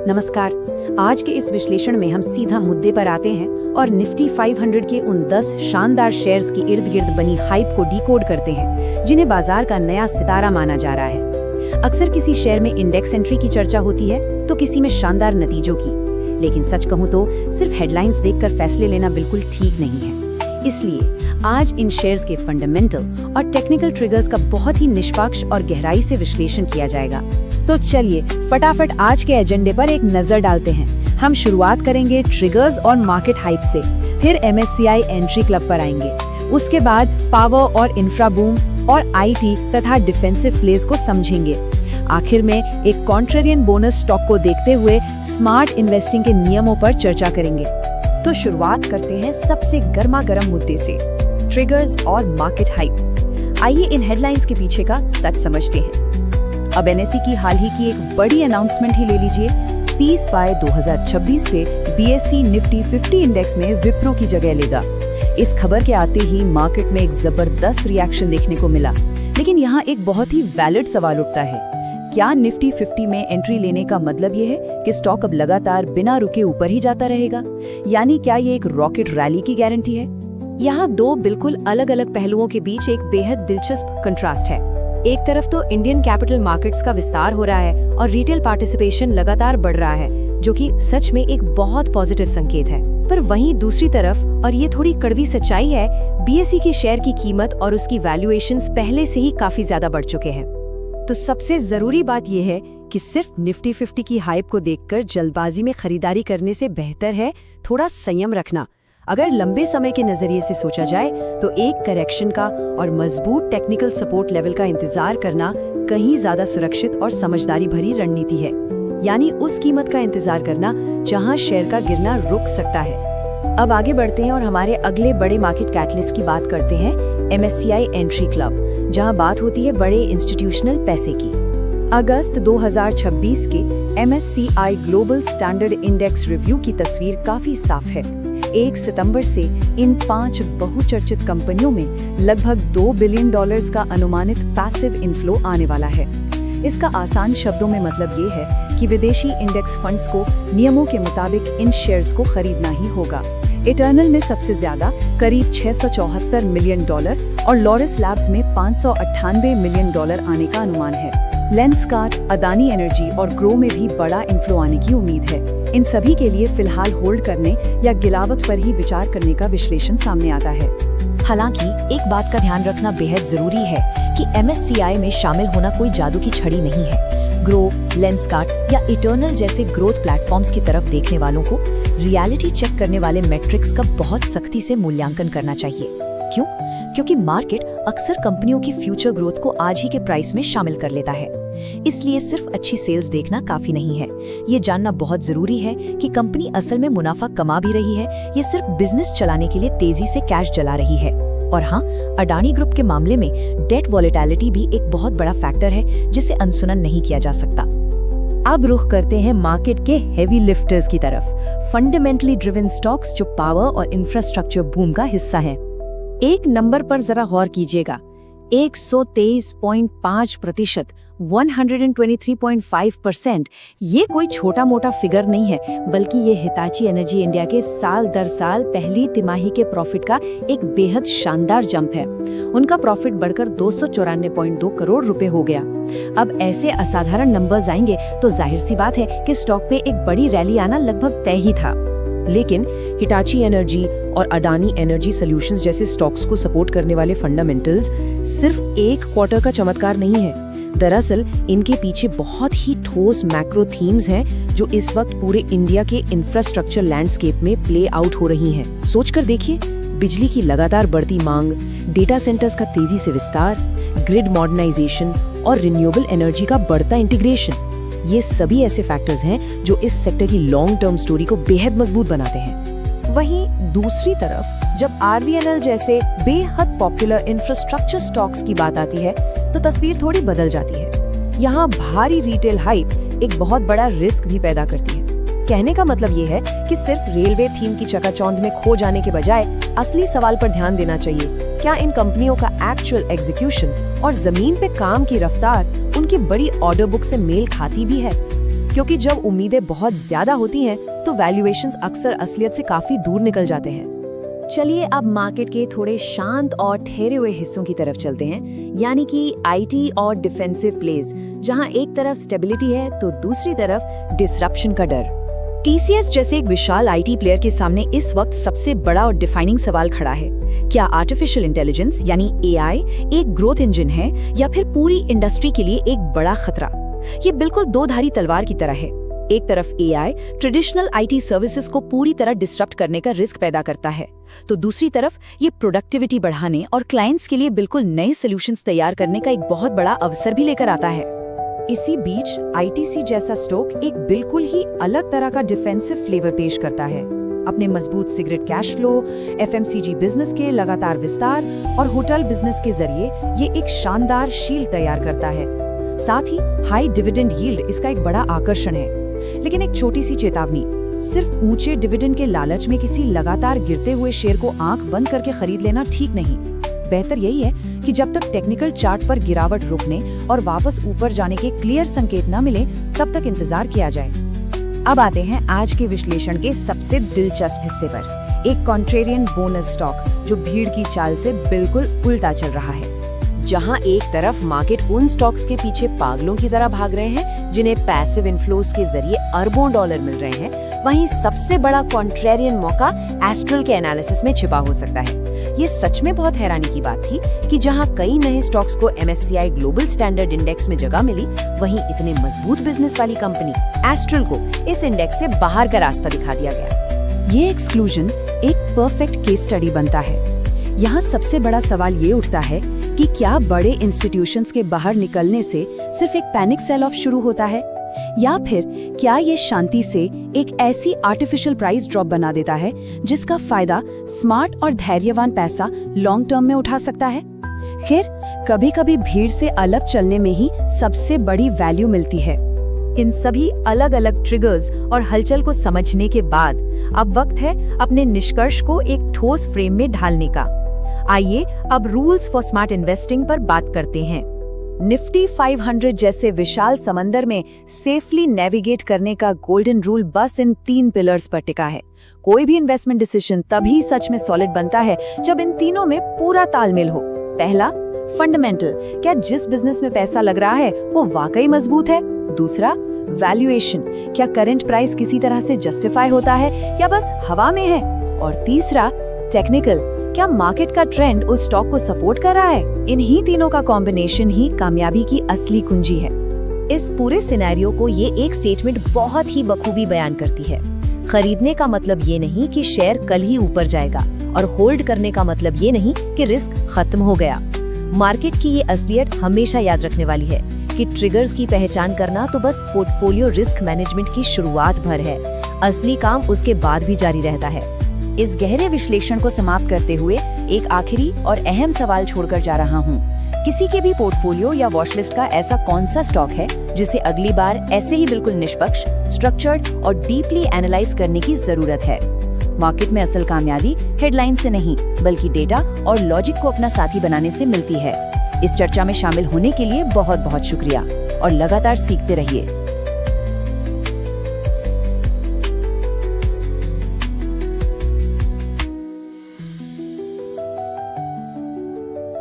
नमस्कार। आज के इस विश्लेषण में हम सीधा मुद्दे पर आते हैं और निफ्टी 500 के उन 10 शानदार शेयर्स की इर्द गिर्द बनी हाइप को डिकोड करते हैं जिन्हें बाजार का नया सितारा माना जा रहा है। अक्सर किसी शेयर में इंडेक्स एंट्री की चर्चा होती है तो किसी में शानदार नतीजों की, लेकिन सच कहूं तो सिर्फ हेडलाइंस देखकर फैसले लेना बिल्कुल ठीक नहीं है। इसलिए आज इन शेयर्स के फंडामेंटल और टेक्निकल ट्रिगर्स का बहुत ही निष्पक्ष और गहराई से विश्लेषण किया जाएगा। तो चलिए फटाफट आज के एजेंडे पर एक नजर डालते हैं। हम शुरुआत करेंगे ट्रिगर्स और मार्केट हाइप से, फिर MSCI एंट्री क्लब पर आएंगे, उसके बाद पावर और इंफ्रा बूम और IT तथा डिफेंसिव प्लेस को समझेंगे। आखिर में एक कॉन्ट्रेरियन बोनस स्टॉक को देखते हुए स्मार्ट इन्वेस्टिंग के नियमों पर चर्चा करेंगे। तो शुरुआत करते हैं सबसे गर्मा गर्म मुद्दे से, ट्रिगर्स और मार्केट हाइप। आइए इन हेडलाइंस के पीछे का सच समझते हैं। अब NSE की हाल ही की एक बड़ी अनाउंसमेंट ही ले लीजिए। 30 मई 2026 से BSE निफ्टी 50 इंडेक्स में विप्रो की जगह लेगा। इस खबर के आते ही मार्केट में एक जबरदस्त रिएक्शन देखने को मिला, लेकिन यहाँ एक बहुत ही वैलिड सवाल उठता है, क्या निफ्टी 50 में एंट्री लेने का मतलब ये है कि स्टॉक अब लगातार बिना रुके ऊपर ही जाता रहेगा? यानी क्या ये एक रॉकेट रैली की गारंटी है? यहाँ दो बिल्कुल अलग अलग पहलुओं के बीच एक बेहद दिलचस्प कंट्रास्ट है। एक तरफ तो इंडियन कैपिटल मार्केट्स का विस्तार हो रहा है और रिटेल पार्टिसिपेशन लगातार बढ़ रहा है, जो कि सच में एक बहुत पॉजिटिव संकेत है। पर वहीं दूसरी तरफ, और ये थोड़ी कड़वी सच्चाई है, BSE की शेयर की कीमत और उसकी वैल्यूएशंस पहले से ही काफी ज्यादा बढ़ चुके हैं। तो सबसे जरूरी बात यह है कि सिर्फ निफ्टी 50 की हाइप को देखकर जल्दबाजी में खरीदारी करने से बेहतर है थोड़ा संयम रखना। अगर लंबे समय के नजरिए से सोचा जाए तो एक करेक्शन का और मजबूत टेक्निकल सपोर्ट लेवल का इंतजार करना कहीं ज्यादा सुरक्षित और समझदारी भरी रणनीति है। यानी उस कीमत का इंतजार करना जहां शेयर का गिरना रुक सकता है। अब आगे बढ़ते हैं और हमारे अगले बड़े मार्केट कैटलिस्ट की बात करते हैं, MSCI एंट्री क्लब, जहां बात होती है बड़े इंस्टीट्यूशनल पैसे की। अगस्त 2026 के MSCI global standard index review की तस्वीर काफी साफ है। 1 सितंबर से इन 5 बहुचर्चित कंपनियों में लगभग $2 बिलियन का अनुमानित पैसिव इनफ्लो आने वाला है। इसका आसान शब्दों में मतलब ये है कि विदेशी इंडेक्स फंड्स को नियमों के मुताबिक इन शेयर्स को खरीदना ही होगा। इटर्नल में सबसे ज्यादा करीब $674 मिलियन और लॉरस लैब्स में $598 मिलियन आने का अनुमान है। लेंसकार्ट, अदानी एनर्जी और ग्रो में भी बड़ा इन्फ्लो आने की उम्मीद है। इन सभी के लिए फिलहाल होल्ड करने या गिरावट पर ही विचार करने का विश्लेषण सामने आता है। हालांकि एक बात का ध्यान रखना बेहद जरूरी है कि MSCI में शामिल होना कोई जादू की छड़ी नहीं है। ग्रो, लेंसकार्ट या इटर्नल जैसे ग्रोथ प्लेटफॉर्म्स की तरफ देखने वालों को रियलिटी चेक करने वाले मैट्रिक्स का बहुत सख्ती से मूल्यांकन करना चाहिए। क्यों? क्योंकि मार्केट अक्सर कंपनियों की फ्यूचर ग्रोथ को आज ही के प्राइस में शामिल कर लेता है। इसलिए सिर्फ अच्छी सेल्स देखना काफी नहीं है, ये जानना बहुत जरूरी है कि कंपनी असल में मुनाफा कमा भी रही है, ये सिर्फ बिजनेस चलाने के लिए तेजी से कैश जला रही है। और हाँ, अडानी ग्रुप के मामले में डेट वॉलेटिलिटी भी एक बहुत बड़ा फैक्टर है जिसे अनसुना नहीं किया जा सकता। अब रुख करते हैं मार्केट के हेवी लिफ्टर्स की तरफ, फंडामेंटली ड्रिवन स्टॉक्स जो पावर और इंफ्रास्ट्रक्चर बूम का हिस्सा हैं। एक नंबर पर जरा गौर कीजिएगा, 123.5%, 123.5%। ये कोई छोटा मोटा फिगर नहीं है, बल्कि ये हिताची एनर्जी इंडिया के साल दर साल पहली तिमाही के प्रॉफिट का एक बेहद शानदार जंप है। उनका प्रॉफिट बढ़कर 294.2 करोड़ रुपए हो गया। अब ऐसे असाधारण नंबर्स आएंगे तो जाहिर सी बात है कि स्टॉक पे एक बड़ी रैली आना लगभग तय ही था। लेकिन हिटाची एनर्जी और अडानी एनर्जी सॉल्यूशंस जैसे स्टॉक्स को सपोर्ट करने वाले फंडामेंटल्स सिर्फ एक क्वार्टर का चमत्कार नहीं है। दरअसल इनके पीछे बहुत ही ठोस मैक्रो थीम्स हैं जो इस वक्त पूरे इंडिया के इंफ्रास्ट्रक्चर लैंडस्केप में प्ले आउट हो रही हैं। सोचकर देखिए, बिजली की लगातार बढ़ती मांग, डेटा सेंटर्स का तेजी से विस्तार, ग्रिड मॉडर्नाइजेशन और रिन्यूएबल एनर्जी का बढ़ता इंटीग्रेशन, ये सभी ऐसे फैक्टर्स हैं जो इस सेक्टर की लॉन्ग टर्म स्टोरी को बेहद मजबूत बनाते हैं। वहीं दूसरी तरफ जब RVNL जैसे बेहद पॉपुलर इंफ्रास्ट्रक्चर स्टॉक्स की बात आती है तो तस्वीर थोड़ी बदल जाती है। यहाँ भारी रिटेल हाइप एक बहुत बड़ा रिस्क भी पैदा करती है। कहने का मतलब ये है कि सिर्फ रेलवे थीम की चकाचौंध में खो जाने के बजाय असली सवाल पर ध्यान देना चाहिए, क्या इन कंपनियों का एक्चुअल एग्जीक्यूशन और जमीन पे काम की रफ्तार उनकी बड़ी ऑर्डर बुक से मेल खाती भी है। क्योंकि जब उम्मीदें बहुत ज्यादा होती हैं तो वैल्यूएशंस अक्सर असलियत से काफी दूर निकल जाते हैं। चलिए अब मार्केट के थोड़े शांत और ठहरे हुए हिस्सों की तरफ चलते हैं, यानी कि आईटी और डिफेंसिव प्लेज, जहां एक तरफ स्टेबिलिटी है तो दूसरी तरफ डिसरप्शन का डर। टीसीएस जैसे एक विशाल आईटी प्लेयर के सामने इस वक्त सबसे बड़ा और डिफाइनिंग सवाल खड़ा है। क्या आर्टिफिशियल इंटेलिजेंस यानी एआई एक ग्रोथ इंजन है या फिर पूरी इंडस्ट्री के लिए एक बड़ा खतरा? ये बिल्कुल दो धारी तलवार की तरह है। एक तरफ एआई ट्रेडिशनल आईटी सर्विसेज को पूरी तरह डिसरप्ट करने का रिस्क पैदा करता है, तो दूसरी तरफ ये प्रोडक्टिविटी बढ़ाने और क्लाइंट्स के लिए बिल्कुल नए सॉल्यूशंस तैयार करने का एक बहुत बड़ा अवसर भी लेकर आता है। इसी बीच आईटीसी जैसा स्टॉक एक बिल्कुल ही अलग तरह का डिफेंसिव फ्लेवर पेश करता है। अपने मजबूत cigarette cash flow, FMCG business के लगातार विस्तार और होटल बिजनेस के जरिए ये एक शानदार शील्ड तैयार करता है। साथ ही हाई डिविडेंड यील्ड इसका एक बड़ा आकर्षण है। लेकिन एक छोटी सी चेतावनी, सिर्फ ऊंचे डिविडेंड के लालच में किसी लगातार गिरते हुए शेयर को आंख बंद करके खरीद लेना ठीक नहीं। बेहतर यही है कि जब तक टेक्निकल चार्ट पर गिरावट रुकने और वापस ऊपर जाने के क्लियर संकेत न मिले तब तक इंतजार किया जाए। अब आते हैं आज के विश्लेषण के सबसे दिलचस्प हिस्से पर, एक कॉन्ट्रेरियन बोनस स्टॉक जो भीड़ की चाल से बिल्कुल उल्टा चल रहा है। जहां एक तरफ मार्केट उन स्टॉक्स के पीछे पागलों की तरह भाग रहे हैं जिन्हें पैसिव इन्फ्लोस के जरिए अरबों डॉलर मिल रहे हैं, वहीं सबसे बड़ा कॉन्ट्रेरियन मौका एस्ट्रल के एनालिसिस में छिपा हो सकता है। ये सच में बहुत हैरानी की बात थी कि जहां कई नए स्टॉक्स को MSCI ग्लोबल स्टैंडर्ड इंडेक्स में जगह मिली, वहीं इतने मजबूत बिजनेस वाली कंपनी एस्ट्रल को इस इंडेक्स से बाहर का रास्ता दिखा दिया गया। ये एक्सक्लूजन एक परफेक्ट केस स्टडी बनता है। यहाँ सबसे बड़ा सवाल ये उठता है कि क्या बड़े इंस्टीट्यूशंस के बाहर निकलने से सिर्फ एक पैनिक सेल ऑफ शुरू होता है, या फिर क्या ये शांति से एक ऐसी आर्टिफिशियल प्राइस ड्रॉप बना देता है जिसका फायदा स्मार्ट और धैर्यवान पैसा लॉन्ग टर्म में उठा सकता है? खैर, कभी-कभी भीड़ से अलग चलने में ही सबसे बड़ी वैल्यू मिलती है। इन सभी अलग-अलग ट्रिगर्स और हलचल को समझने के बाद अब वक्त है अपने निष्कर्ष को एक ठोस फ्रेम में ढालने का। आइए अब रूल्स फॉर स्मार्ट इन्वेस्टिंग पर बात करते हैं। निफ्टी 500 जैसे विशाल समंदर में सेफली नेविगेट करने का गोल्डन रूल बस इन 3 पिलर्स पर टिका है। कोई भी इन्वेस्टमेंट डिसीजन तभी सच में सॉलिड बनता है जब इन तीनों में पूरा तालमेल हो। पहला, फंडामेंटल, क्या जिस बिजनेस में पैसा लग रहा है वो वाकई मजबूत है? दूसरा, वैल्यूएशन, क्या करंट प्राइस किसी तरह से जस्टिफाई होता है या बस हवा में है? और तीसरा, टेक्निकल, क्या मार्केट का ट्रेंड उस स्टॉक को सपोर्ट कर रहा है? इन्हीं तीनों का कॉम्बिनेशन ही कामयाबी की असली कुंजी है। इस पूरे सिनेरियो को ये एक स्टेटमेंट बहुत ही बखूबी बयान करती है। खरीदने का मतलब ये नहीं कि शेयर कल ही ऊपर जाएगा, और होल्ड करने का मतलब ये नहीं कि रिस्क खत्म हो गया। मार्केट की ये असलियत हमेशा याद रखने वाली है कि ट्रिगर्स की पहचान करना तो बस पोर्टफोलियो रिस्क मैनेजमेंट की शुरुआत भर है। असली काम उसके बाद भी जारी रहता है। इस गहरे विश्लेषण को समाप्त करते हुए एक आखिरी और अहम सवाल छोड़कर जा रहा हूँ। किसी के भी पोर्टफोलियो या वॉचलिस्ट का ऐसा कौन सा स्टॉक है जिसे अगली बार ऐसे ही बिल्कुल निष्पक्ष, स्ट्रक्चर्ड और डीपली एनालाइज करने की जरूरत है? मार्केट में असल कामयाबी हेडलाइन से नहीं बल्कि डेटा और लॉजिक को अपना साथी बनाने से मिलती है। इस चर्चा में शामिल होने के लिए बहुत बहुत शुक्रिया और लगातार सीखते रहिए।